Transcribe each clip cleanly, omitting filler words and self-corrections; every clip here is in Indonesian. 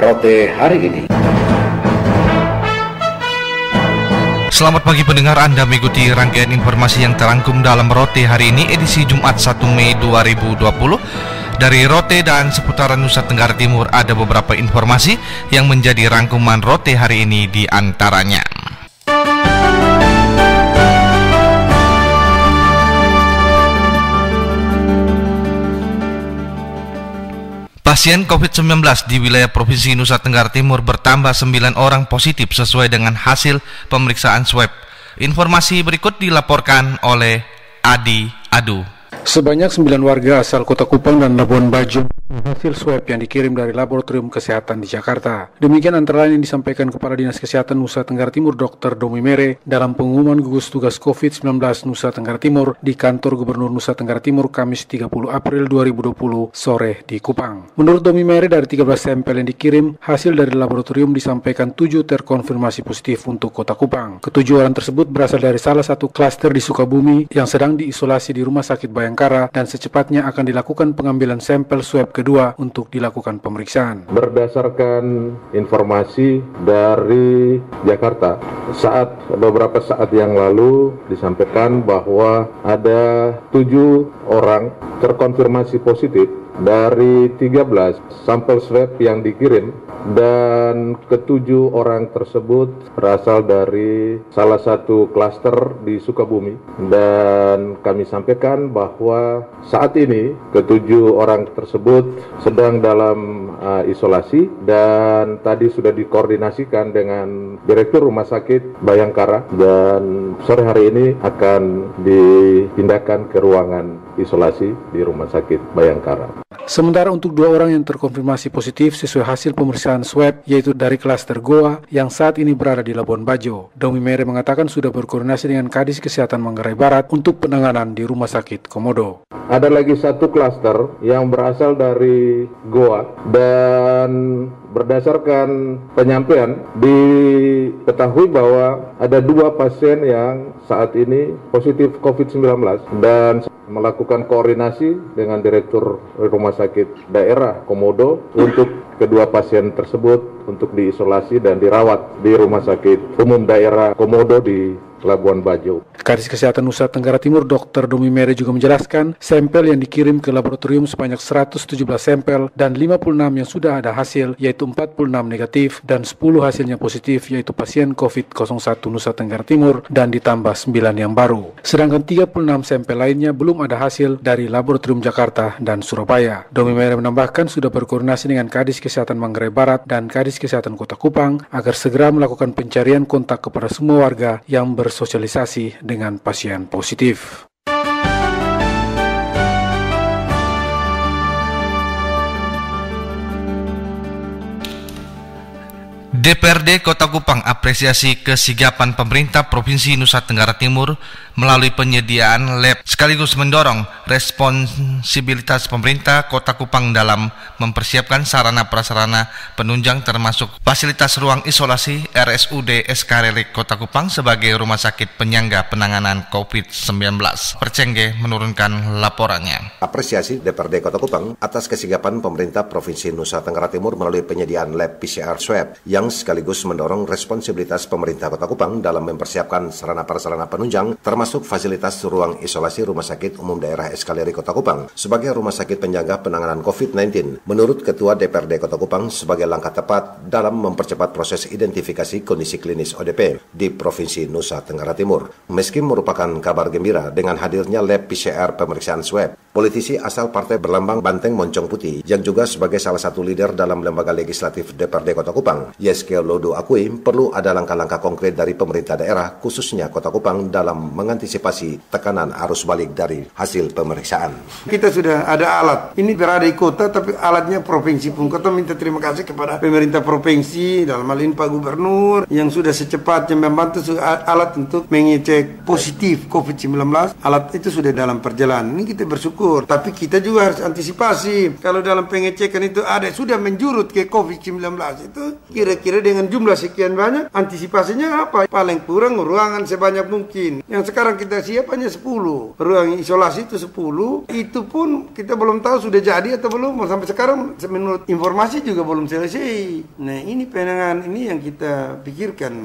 Rote hari ini. Selamat pagi pendengar, Anda mengikuti rangkaian informasi yang terangkum dalam Rote hari ini edisi Jumat 1 Mei 2020. Dari Rote dan seputaran Nusa Tenggara Timur ada beberapa informasi yang menjadi rangkuman Rote hari ini di antaranya. Pasien COVID-19 di wilayah Provinsi Nusa Tenggara Timur bertambah 9 orang positif sesuai dengan hasil pemeriksaan swab. Informasi berikut dilaporkan oleh Adi Adu. Sebanyak 9 warga asal Kota Kupang dan Labuan Bajo hasil swab yang dikirim dari Laboratorium Kesehatan di Jakarta. Demikian antara lain yang disampaikan Kepala Dinas Kesehatan Nusa Tenggara Timur Dr. Domi Mere dalam pengumuman gugus tugas COVID-19 Nusa Tenggara Timur di kantor Gubernur Nusa Tenggara Timur Kamis 30 April 2020 sore di Kupang. Menurut Domi Mere, dari 13 sampel yang dikirim, hasil dari laboratorium disampaikan 7 terkonfirmasi positif untuk Kota Kupang. Ketujuh orang tersebut berasal dari salah satu klaster di Sukabumi yang sedang diisolasi di Rumah Sakit Bayangkara dan secepatnya akan dilakukan pengambilan sampel swab kedua untuk dilakukan pemeriksaan. Berdasarkan informasi dari Jakarta, beberapa saat yang lalu disampaikan bahwa ada 7 orang terkonfirmasi positif dari 13 sampel swab yang dikirim, dan ketujuh orang tersebut berasal dari salah satu klaster di Sukabumi. Dan kami sampaikan bahwa saat ini ketujuh orang tersebut sedang dalam isolasi dan tadi sudah dikoordinasikan dengan Direktur Rumah Sakit Bayangkara, dan sore hari ini akan dipindahkan ke ruangan isolasi di Rumah Sakit Bayangkara. Sementara untuk 2 orang yang terkonfirmasi positif sesuai hasil pemeriksaan swab, yaitu dari klaster Goa yang saat ini berada di Labuan Bajo. Domi Mere mengatakan sudah berkoordinasi dengan Kadis Kesehatan Manggarai Barat untuk penanganan di Rumah Sakit Komodo. Ada lagi satu klaster yang berasal dari Goa, dan berdasarkan penyampaian diketahui bahwa ada 2 pasien yang saat ini positif COVID-19 dan melakukan koordinasi dengan Direktur Rumah Sakit Daerah Komodo untuk kedua pasien tersebut untuk diisolasi dan dirawat di Rumah Sakit Umum Daerah Komodo di Labuan Bajo. Kadis Kesehatan Nusa Tenggara Timur Dr. Domi Mere juga menjelaskan sampel yang dikirim ke laboratorium sebanyak 117 sampel dan 56 yang sudah ada hasil, yaitu 46 negatif dan 10 hasilnya positif, yaitu pasien COVID-01 Nusa Tenggara Timur dan ditambah 9 yang baru. Sedangkan 36 sampel lainnya belum ada hasil dari laboratorium Jakarta dan Surabaya. Domi Mere menambahkan sudah berkoordinasi dengan Kadis Kesehatan Manggarai Barat dan Kadis Kesehatan Kota Kupang agar segera melakukan pencarian kontak kepada semua warga yang bersosialisasi dengan pasien positif. DPRD Kota Kupang apresiasi kesigapan pemerintah Provinsi Nusa Tenggara Timur melalui penyediaan lab sekaligus mendorong responsibilitas pemerintah Kota Kupang dalam mempersiapkan sarana prasarana penunjang termasuk fasilitas ruang isolasi RSUD SKRL Kota Kupang sebagai rumah sakit penyangga penanganan COVID-19. Percengge menurunkan laporannya. Apresiasi DPRD Kota Kupang atas kesigapan pemerintah Provinsi Nusa Tenggara Timur melalui penyediaan lab PCR swab yang sekaligus mendorong responsibilitas pemerintah Kota Kupang dalam mempersiapkan sarana prasarana penunjang termasuk fasilitas ruang isolasi Rumah Sakit Umum Daerah SKRL Kota Kupang sebagai rumah sakit penyangga penanganan COVID-19. Menurut Ketua DPRD Kota Kupang, sebagai langkah tepat dalam mempercepat proses identifikasi kondisi klinis ODP di Provinsi Nusa Tenggara Timur. Meski merupakan kabar gembira dengan hadirnya lab PCR pemeriksaan swab, politisi asal Partai Berlambang Banteng Moncong Putih yang juga sebagai salah satu leader dalam lembaga legislatif DPRD Kota Kupang, Yeskiel Lodo akui perlu ada langkah-langkah konkret dari pemerintah daerah khususnya Kota Kupang dalam mengantisipasi tekanan arus balik dari hasil pemeriksaan. Kita sudah ada alat, ini berada di kota tapi alatnya provinsi pun. Kota minta terima kasih kepada pemerintah provinsi dalam hal ini Pak Gubernur yang sudah secepatnya membantu alat untuk mengecek positif COVID-19. Alat itu sudah dalam perjalanan, ini kita bersyukur, tapi kita juga harus antisipasi. Kalau dalam pengecekan itu ada sudah menjurut ke COVID-19 itu kira-kira dengan jumlah sekian banyak, antisipasinya apa? Paling kurang ruangan sebanyak mungkin. Yang sekarang sekarang kita siap hanya 10. Ruang isolasi itu 10. Itu pun kita belum tahu sudah jadi atau belum. Sampai sekarang menurut informasi juga belum selesai. Nah, ini penanganan ini yang kita pikirkan.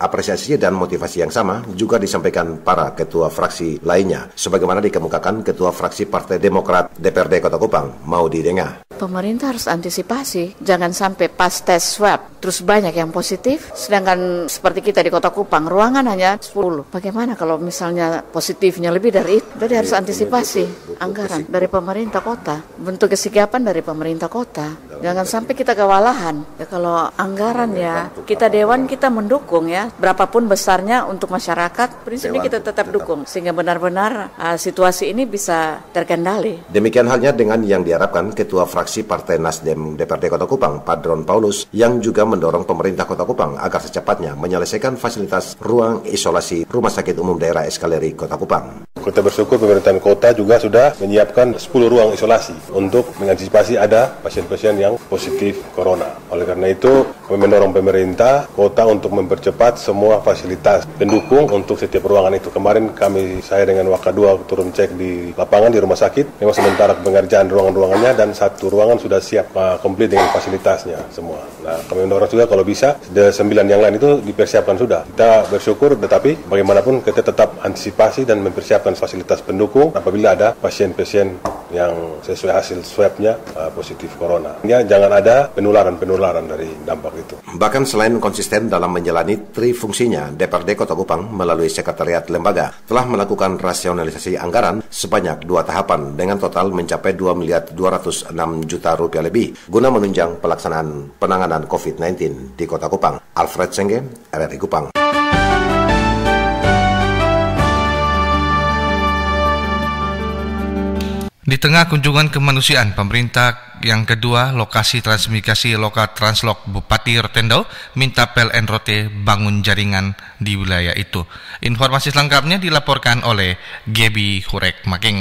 Apresiasi dan motivasi yang sama juga disampaikan para ketua fraksi lainnya, sebagaimana dikemukakan Ketua Fraksi Partai Demokrat DPRD Kota Kupang, Maudi Denga. Pemerintah harus antisipasi, jangan sampai pas tes swab terus banyak yang positif, sedangkan seperti kita di Kota Kupang ruangan hanya 10. Bagaimana kalau misalnya positifnya lebih dari itu? Jadi harus antisipasi anggaran dari pemerintah kota, bentuk kesigapan dari pemerintah kota. Jangan sampai kita kewalahan. Ya, kalau anggaran ya kita dewan kita mendukung ya, berapapun besarnya untuk masyarakat, prinsipnya kita tetap dukung sehingga benar-benar situasi ini bisa terkendali. Demikian halnya dengan yang diharapkan Ketua Fraksi Partai Nasdem DPRD Kota Kupang, Padron Paulus, yang juga mendorong pemerintah Kota Kupang agar secepatnya menyelesaikan fasilitas ruang isolasi Rumah Sakit Umum Daerah Eskaleri Kota Kupang. Kita bersyukur pemerintahan kota juga sudah menyiapkan 10 ruang isolasi untuk mengantisipasi ada pasien-pasien yang positif corona. Oleh karena itu, kami mendorong pemerintah kota untuk mempercepat semua fasilitas pendukung untuk setiap ruangan itu. Kemarin saya dengan Wakadua turun cek di lapangan di rumah sakit. Memang sementara pengerjaan ruangan-ruangannya dan satu ruangan sudah siap komplit dengan fasilitasnya semua. Nah, kami mendorong juga kalau bisa 9 yang lain itu dipersiapkan sudah. Kita bersyukur, tetapi bagaimanapun kita tetap antisipasi dan mempersiapkan fasilitas pendukung apabila ada pasien-pasien yang sesuai hasil swabnya positif corona. Ya, jangan ada penularan dari dampak itu. Bahkan selain konsisten dalam menjalani trifungsinya, DPRD Kota Kupang melalui Sekretariat Lembaga telah melakukan rasionalisasi anggaran sebanyak 2 tahapan dengan total mencapai 2.206 juta rupiah lebih guna menunjang pelaksanaan penanganan COVID-19 di Kota Kupang. Alfred Sengge, RRI Kupang. Di tengah kunjungan kemanusiaan pemerintah yang kedua, lokasi transmigrasi Loka Translok Bupati Rotendao minta PLN Rote bangun jaringan di wilayah itu. Informasi selengkapnya dilaporkan oleh Gebi Hurek Making.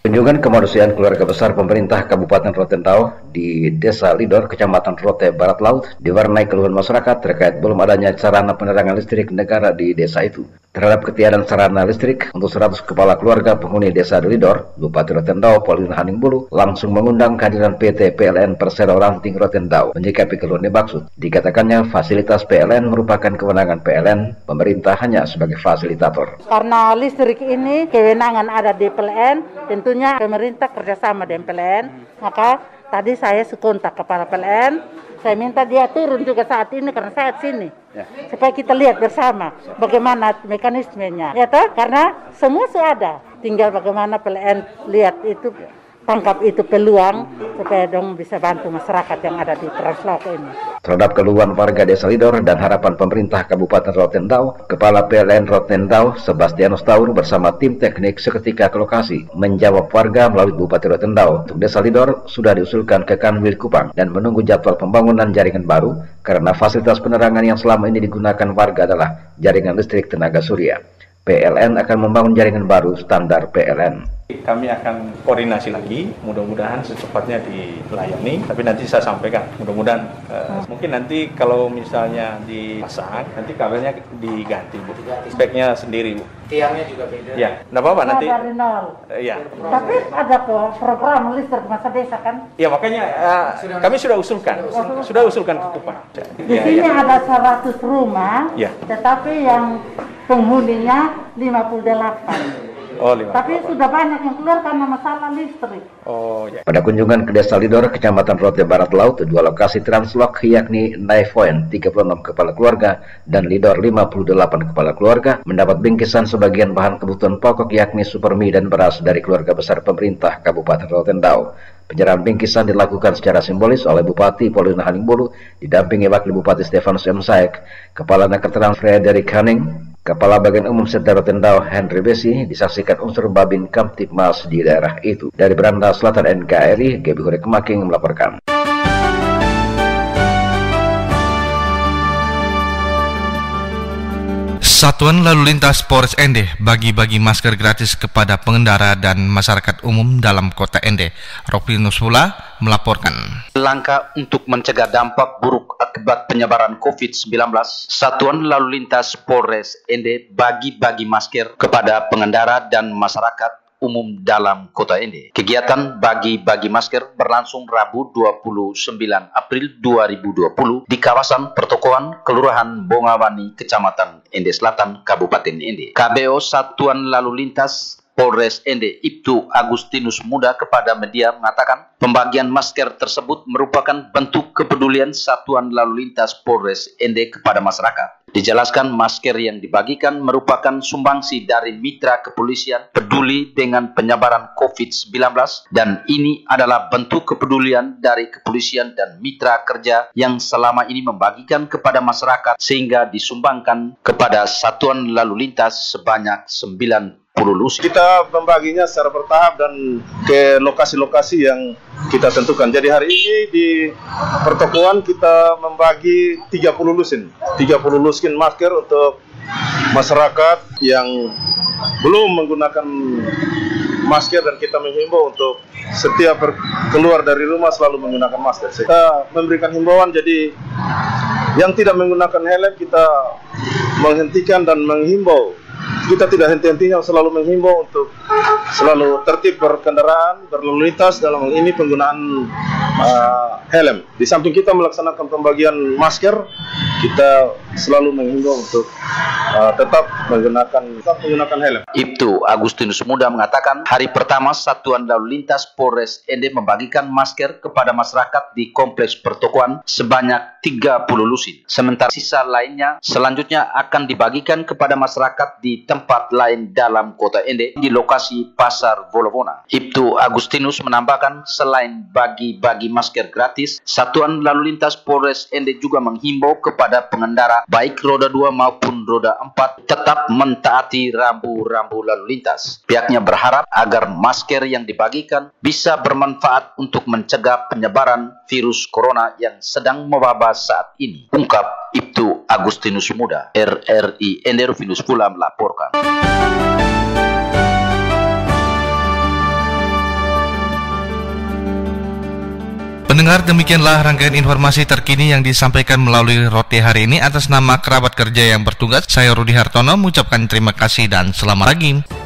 Kunjungan kemanusiaan keluarga besar pemerintah Kabupaten Rotendao di Desa Lidor, Kecamatan Rote Barat Laut, diwarnai keluhan masyarakat terkait belum adanya sarana penerangan listrik negara di desa itu. Terhadap ketiadaan sarana listrik untuk 100 kepala keluarga penghuni Desa Lidor, Bupati Rotendao Paulina Haningbulu langsung mengundang kehadiran PT PLN Persero Ranting Rotendao menyikapi keluhan dimaksud. Dikatakannya fasilitas PLN merupakan kewenangan PLN, pemerintah hanya sebagai fasilitator. Karena listrik ini kewenangan ada di PLN, tentunya pemerintah kerjasama dengan PLN, maka tadi saya sekontak kepala PLN, saya minta dia turun juga saat ini karena saya di sini, supaya kita lihat bersama bagaimana mekanismenya, ya toh? Karena semua sudah ada, tinggal bagaimana PLN lihat itu, tangkap itu peluang supaya dong bisa bantu masyarakat yang ada di Translok ini. Terhadap keluhan warga Desa Lidor dan harapan pemerintah Kabupaten Rotendao, Kepala PLN Rotendao Sebastianus Taur bersama tim teknik seketika ke lokasi menjawab warga melalui Bupati Rotendao. Untuk Desa Lidor sudah diusulkan ke Kanwil Kupang dan menunggu jadwal pembangunan jaringan baru karena fasilitas penerangan yang selama ini digunakan warga adalah jaringan listrik tenaga surya. PLN akan membangun jaringan baru standar PLN. Kami akan koordinasi lagi, mudah-mudahan secepatnya dilayani. Tapi nanti saya sampaikan, mudah-mudahan mungkin nanti kalau misalnya dipasang, nanti kabelnya diganti, Bu. Speknya sendiri, Bu. Tiangnya juga beda. Ya, enggak apa-apa nanti. Dari nol. Iya. Tapi ada program listrik masa desa kan? Ya makanya kami sudah usulkan, ke Kupang. Di sini ada 100 rumah, tetapi yang penghuninya 58. Oh, 5. Tapi sudah banyak yang keluar karena masalah listrik. Oh, ya. Pada kunjungan ke Desa Lidor, Kecamatan Rote Barat Laut, 2 lokasi Translok yakni Naifoen 36 kepala keluarga dan Lidor 58 kepala keluarga mendapat bingkisan sebagian bahan kebutuhan pokok yakni supermi dan beras dari keluarga besar pemerintah Kabupaten Rotendao. Penyerahan bingkisan dilakukan secara simbolis oleh Bupati Paulina Haningbulu didampingi Wakil Bupati Stefanus M. Saek, Kepala Nakerteran Frederick Hanning, Kepala Bagian Umum Setda Rotendao Henry Besi, disaksikan unsur Babin Kamtipmas di daerah itu. Dari Beranda Selatan NKRI, Gebi Hurek Making melaporkan. Satuan Lalu Lintas Polres Ende bagi-bagi masker gratis kepada pengendara dan masyarakat umum dalam kota Ende. Roflinus Mula melaporkan. Langkah untuk mencegah dampak buruk akibat penyebaran COVID-19, Satuan Lalu Lintas Polres Ende bagi-bagi masker kepada pengendara dan masyarakat umum dalam kota Ende. Kegiatan bagi-bagi masker berlangsung Rabu 29 April 2020 di kawasan pertokoan Kelurahan Bongawani, Kecamatan Ende Selatan, Kabupaten Ende. KBO Satuan Lalu Lintas Polres Ende, Ibtu Agustinus Muda kepada media mengatakan pembagian masker tersebut merupakan bentuk kepedulian Satuan Lalu Lintas Polres Ende kepada masyarakat. Dijelaskan masker yang dibagikan merupakan sumbangsi dari mitra kepolisian peduli dengan penyebaran COVID-19 dan ini adalah bentuk kepedulian dari kepolisian dan mitra kerja yang selama ini membagikan kepada masyarakat sehingga disumbangkan kepada Satuan Lalu Lintas sebanyak 90 lusin. Kita membaginya secara bertahap dan ke lokasi-lokasi yang kita tentukan. Jadi hari ini di pertokoan kita membagi 30 lusin masker untuk masyarakat yang belum menggunakan masker dan kita menghimbau untuk setiap keluar dari rumah selalu menggunakan masker. Kita memberikan himbauan, jadi yang tidak menggunakan helm kita menghentikan dan menghimbau. Kita tidak henti-hentinya selalu menghimbau untuk selalu tertib berkendaraan, berlalu lintas, dalam hal ini penggunaan helm. Di samping kita melaksanakan pembagian masker, kita selalu menghimbau untuk tetap menggunakan helm. Ibtu Agustinus Muda mengatakan hari pertama Satuan Lalu Lintas Polres Ende membagikan masker kepada masyarakat di kompleks pertokoan sebanyak 30 lusin. Sementara sisa lainnya selanjutnya akan dibagikan kepada masyarakat di tempat lain dalam kota Ende di lokasi Pasar Volovona. Ibtu Agustinus menambahkan selain bagi-bagi masker gratis, Satuan Lalu Lintas Polres Ende juga menghimbau kepada pengendara baik roda 2 maupun roda 4 tetap mentaati rambu-rambu lalu lintas. Pihaknya berharap agar masker yang dibagikan bisa bermanfaat untuk mencegah penyebaran virus corona yang sedang mewabah saat ini. Ungkap Ibtu Agustinus Muda. RRI Ende Ruffinus Mula melaporkan. Pendengar, demikianlah rangkaian informasi terkini yang disampaikan melalui Rote hari ini. Atas nama kerabat kerja yang bertugas, saya Rudi Hartono mengucapkan terima kasih dan selamat pagi.